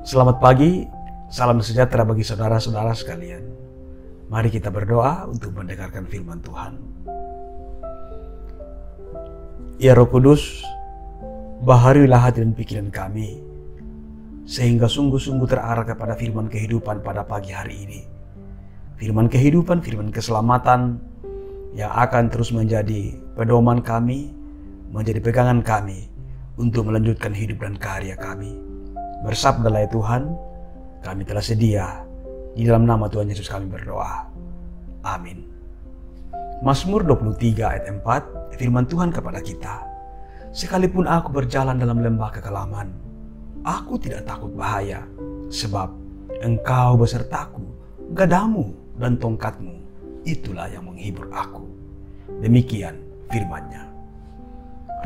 Selamat pagi, salam sejahtera bagi saudara-saudara sekalian. Mari kita berdoa untuk mendengarkan firman Tuhan. Ya Roh Kudus, baharilah hati dan pikiran kami, sehingga sungguh-sungguh terarah kepada firman kehidupan pada pagi hari ini. Firman kehidupan, firman keselamatan yang akan terus menjadi pedoman kami, menjadi pegangan kami untuk melanjutkan hidup dan karya kami. Bersabdalah ya Tuhan, kami telah sedia. Di dalam nama Tuhan Yesus kami berdoa. Amin. Mazmur 23 ayat 4, firman Tuhan kepada kita. Sekalipun aku berjalan dalam lembah kekelaman, aku tidak takut bahaya, sebab Engkau besertaku, gadamu dan tongkatmu, itulah yang menghibur aku. Demikian firman-Nya.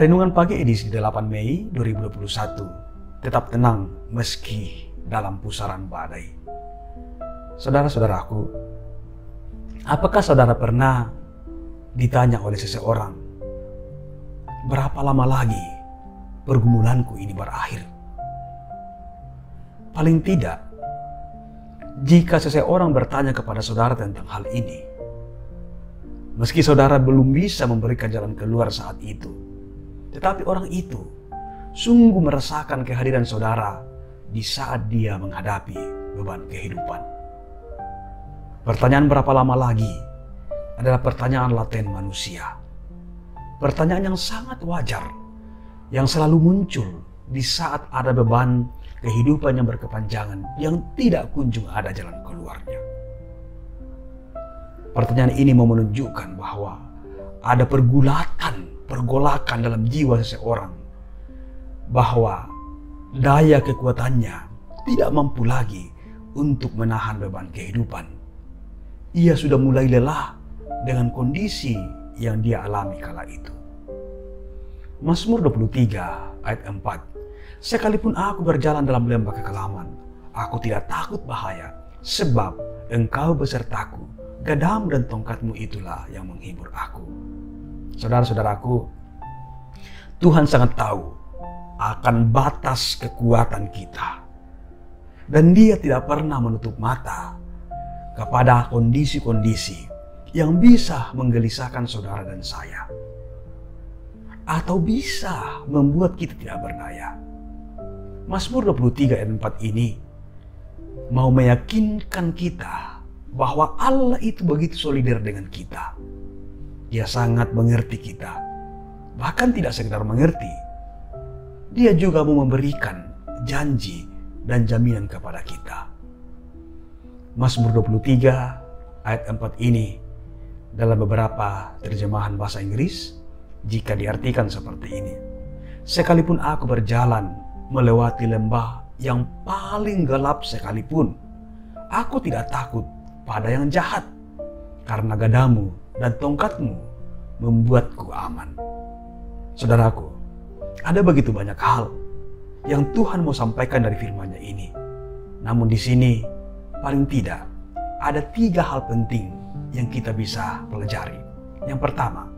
Renungan pagi edisi 8 Mei 2021. Tetap tenang meski dalam pusaran badai. Saudara-saudaraku, apakah saudara pernah ditanya oleh seseorang, berapa lama lagi pergumulanku ini berakhir? Paling tidak, jika seseorang bertanya kepada saudara tentang hal ini, meski saudara belum bisa memberikan jalan keluar saat itu, tetapi orang itu sungguh merasakan kehadiran saudara di saat dia menghadapi beban kehidupan. Pertanyaan berapa lama lagi adalah pertanyaan laten manusia. Pertanyaan yang sangat wajar, yang selalu muncul di saat ada beban kehidupan yang berkepanjangan, yang tidak kunjung ada jalan keluarnya. Pertanyaan ini mau menunjukkan bahwa ada pergolakan dalam jiwa seseorang, bahwa daya kekuatannya tidak mampu lagi untuk menahan beban kehidupan. Ia sudah mulai lelah dengan kondisi yang dia alami kala itu. Mazmur 23 ayat 4. Sekalipun aku berjalan dalam lembah kekelaman, aku tidak takut bahaya, sebab Engkau besertaku, gadamu dan tongkatmu itulah yang menghibur aku. Saudara-saudaraku, Tuhan sangat tahu akan batas kekuatan kita. Dan Dia tidak pernah menutup mata kepada kondisi-kondisi yang bisa menggelisahkan saudara dan saya, atau bisa membuat kita tidak berdaya. Mazmur 23 ayat 4 ini mau meyakinkan kita bahwa Allah itu begitu solider dengan kita. Dia sangat mengerti kita. Bahkan tidak sekedar mengerti, Dia juga mau memberikan janji dan jaminan kepada kita. Mazmur 23 ayat 4 ini dalam beberapa terjemahan bahasa Inggris jika diartikan seperti ini. Sekalipun aku berjalan melewati lembah yang paling gelap sekalipun, aku tidak takut pada yang jahat, karena gadamu dan tongkatmu membuatku aman. Saudaraku, ada begitu banyak hal yang Tuhan mau sampaikan dari firman-Nya ini. Namun di sini paling tidak ada 3 hal penting yang kita bisa pelajari. Yang pertama,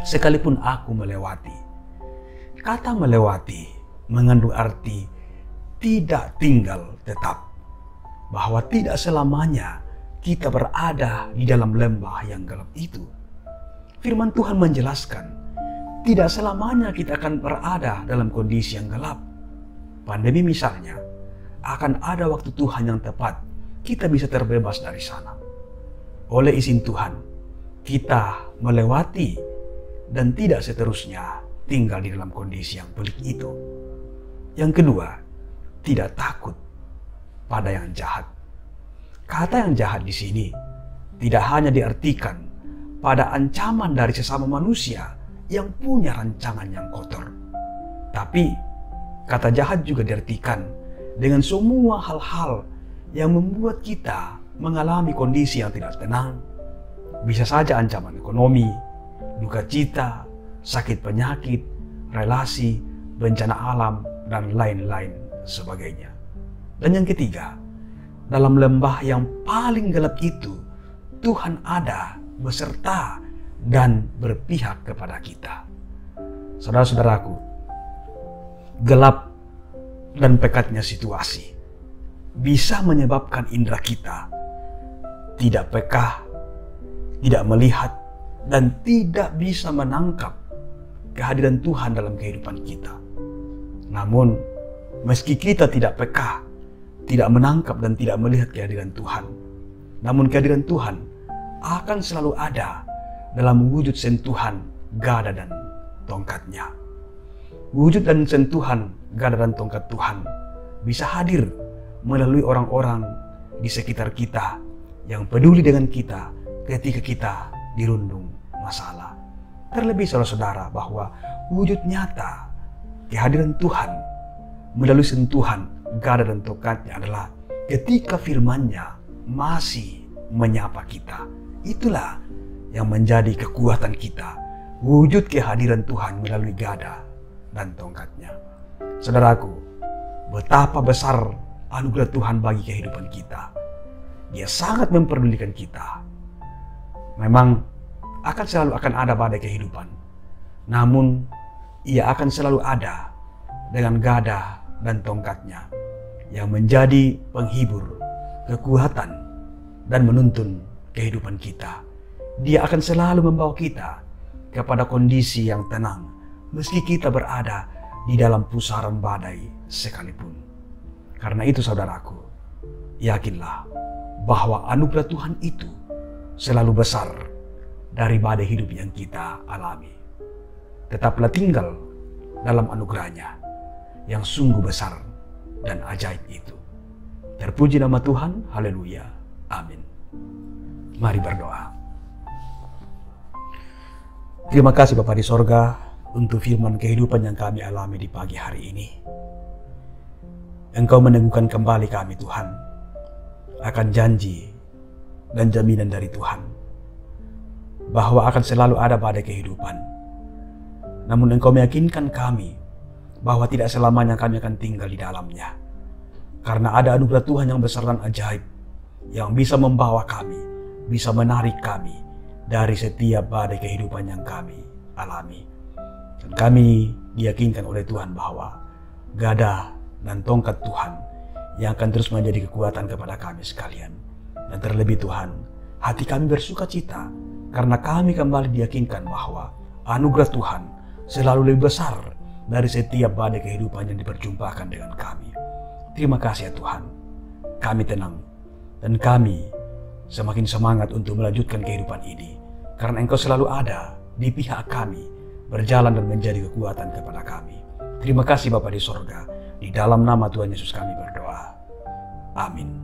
sekalipun aku melewati. Kata melewati mengandung arti tidak tinggal tetap. Bahwa tidak selamanya kita berada di dalam lembah yang gelap itu. Firman Tuhan menjelaskan, tidak selamanya kita akan berada dalam kondisi yang gelap. Pandemi misalnya, akan ada waktu Tuhan yang tepat, kita bisa terbebas dari sana. Oleh izin Tuhan, kita melewati dan tidak seterusnya tinggal di dalam kondisi yang pelik itu. Yang kedua, tidak takut pada yang jahat. Kata yang jahat di sini tidak hanya diartikan pada ancaman dari sesama manusia yang punya rancangan yang kotor. Tapi kata jahat juga diartikan dengan semua hal-hal yang membuat kita mengalami kondisi yang tidak tenang. Bisa saja ancaman ekonomi, duka cita, sakit penyakit, relasi, bencana alam, dan lain-lain sebagainya. Dan yang ketiga, dalam lembah yang paling gelap itu, Tuhan ada beserta dan berpihak kepada kita. Saudara-saudaraku, gelap dan pekatnya situasi bisa menyebabkan indera kita tidak peka, tidak melihat, dan tidak bisa menangkap kehadiran Tuhan dalam kehidupan kita. Namun, meski kita tidak peka, tidak menangkap dan tidak melihat kehadiran Tuhan, namun kehadiran Tuhan akan selalu ada dalam wujud sentuhan gada dan tongkatnya. Wujud dan sentuhan gada dan tongkat Tuhan bisa hadir melalui orang-orang di sekitar kita yang peduli dengan kita ketika kita dirundung masalah. Terlebih saudara-saudara bahwa wujud nyata kehadiran Tuhan melalui sentuhan gada dan tongkatnya adalah ketika firman-Nya masih menyapa kita. Itulah yang menjadi kekuatan kita, wujud kehadiran Tuhan melalui gada dan tongkatnya. Saudaraku, betapa besar anugerah Tuhan bagi kehidupan kita. Dia sangat memperdulikan kita. Memang selalu akan ada badai kehidupan, namun ia akan selalu ada dengan gada dan tongkatnya yang menjadi penghibur, kekuatan, dan menuntun kehidupan kita. Dia akan selalu membawa kita kepada kondisi yang tenang meski kita berada di dalam pusaran badai sekalipun. Karena itu saudaraku, yakinlah bahwa anugerah Tuhan itu selalu besar dari badai hidup yang kita alami. Tetaplah tinggal dalam anugerah-Nya yang sungguh besar dan ajaib itu. Terpuji nama Tuhan, haleluya, amin. Mari berdoa. Terima kasih Bapa di sorga untuk firman kehidupan yang kami alami di pagi hari ini. Engkau meneguhkan kembali kami Tuhan akan janji dan jaminan dari Tuhan bahwa akan selalu ada badai kehidupan. Namun Engkau meyakinkan kami bahwa tidak selamanya kami akan tinggal di dalamnya. Karena ada anugerah Tuhan yang besar dan ajaib yang bisa membawa kami, bisa menarik kami dari setiap badai kehidupan yang kami alami. Dan kami diyakinkan oleh Tuhan bahwa gada dan tongkat Tuhan yang akan terus menjadi kekuatan kepada kami sekalian. Dan terlebih Tuhan, hati kami bersuka cita karena kami kembali diyakinkan bahwa anugerah Tuhan selalu lebih besar dari setiap badai kehidupan yang diperjumpakan dengan kami. Terima kasih ya Tuhan, kami tenang dan kami semakin semangat untuk melanjutkan kehidupan ini karena Engkau selalu ada di pihak kami, berjalan dan menjadi kekuatan kepada kami. Terima kasih Bapa di sorga, di dalam nama Tuhan Yesus kami berdoa. Amin.